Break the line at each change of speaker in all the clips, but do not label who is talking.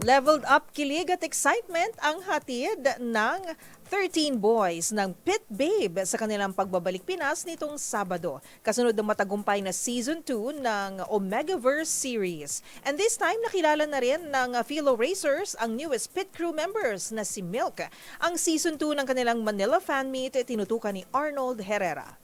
Leveled up kilig at excitement ang hatid ng 13 boys ng Pit Babe sa kanilang pagbabalik Pinas nitong Sabado, kasunod ng matagumpay na Season 2 ng Omegaverse series. And this time, nakilala na rin ng Philo Racers ang newest pit crew members na si Milk. Ang Season 2 ng kanilang Manila fan meet tinutukan ni Arnold Herrera.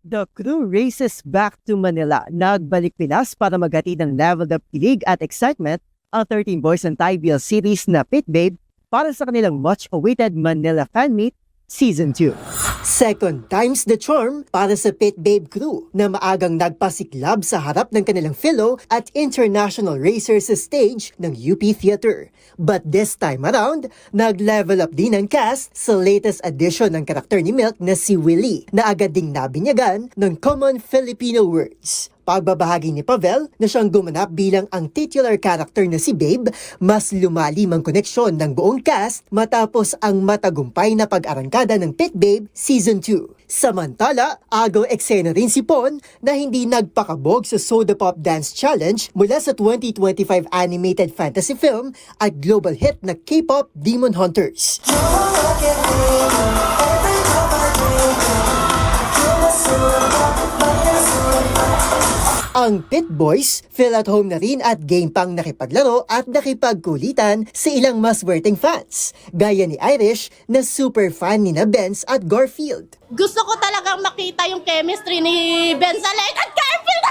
The crew races back to Manila. Nagbalik Pinas para maghatid ng leveled up kilig at excitement ang 13 Boys and Tybiel series na Pit Babe para sa kanilang much-awaited Manila fan meet Season 2.
Second time's the charm para sa Pit Babe crew na maagang nagpasiklab sa harap ng kanilang fellow at international racers sa stage ng UP Theater. But this time around, nag-level up din ang cast sa latest edition ng karakter ni Milk na si Willie na agad ding nabinyagan ng common Filipino words. Pagbabahagi ni Pavel na siyang gumanap bilang ang titular character na si Babe, mas lumalim ang koneksyon ng buong cast matapos ang matagumpay na pag-arangkada ng Pit Babe Season 2. Samantala, agaw eksena rin si Pon na hindi nagpakabog sa Soda Pop Dance Challenge mula sa 2025 animated fantasy film at global hit na K-pop Demon Hunters. Ang Pit Boys, feel at home na rin at game pang nakipaglaro at nakipagkulitan sa ilang maswerteng fans, gaya ni Irish na super fan ni na Benz at Garfield.
Gusto ko talagang makita yung chemistry ni Benzalet at Garfield!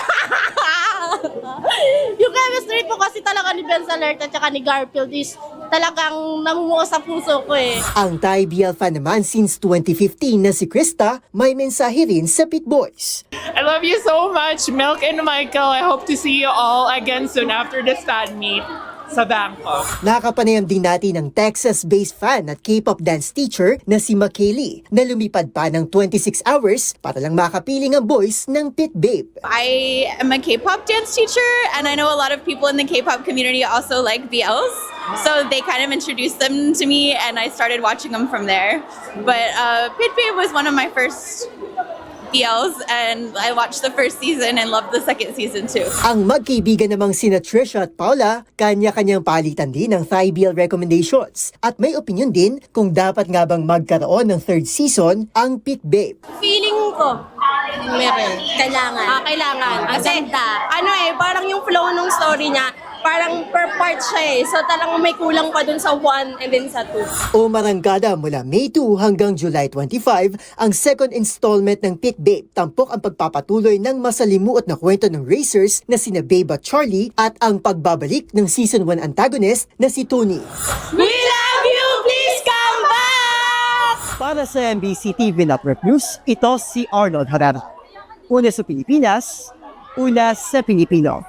Yung chemistry ko kasi talaga ni Benzalet at saka ni Garfield is talagang namumuo sa puso ko eh.
Ang Tybiel fan naman since 2015 na si Krista, may mensahe rin sa Pit Boys.
I love you so much, Milk and Michael. I hope to see you all again soon after this fan meet sa Bangkok.
Nakapanayam din natin ang Texas-based fan at K-pop dance teacher na si Makaylee na lumipad pa ng 26 hours para lang makapiling ang boys ng Pit Babe.
I am a K-pop dance teacher, and I know a lot of people in the K-pop community also like BLs. So they kind of introduced them to me, and I started watching them from there. But Pit Babe was one of my first BLs, and I watched the first season and loved the second season too.
Ang magkaibigan namang sina Trisha at Paula, kanya-kanyang palitan din ng Tybiel recommendations at may opinion din kung dapat nga bang magkaroon ng third season ang Pit Babe.
Feeling ko, meron. Kailangan. Kailangan. Kasi, parang yung flow ng story niya, parang per part siya eh. So talagang may kulang pa dun sa 1 and then sa 2.
Umarangkada mula May 2 hanggang July 25 ang second installment ng Pit Babe. Tampok ang pagpapatuloy ng masalimuot na kwento ng racers na sina Babe at Charlie at ang pagbabalik ng Season 1 antagonist na si Tony.
We love you! Please come back!
Para sa MBC TV Network News, ito si Arnold Herrera. Una sa Pilipinas, una sa Pilipino.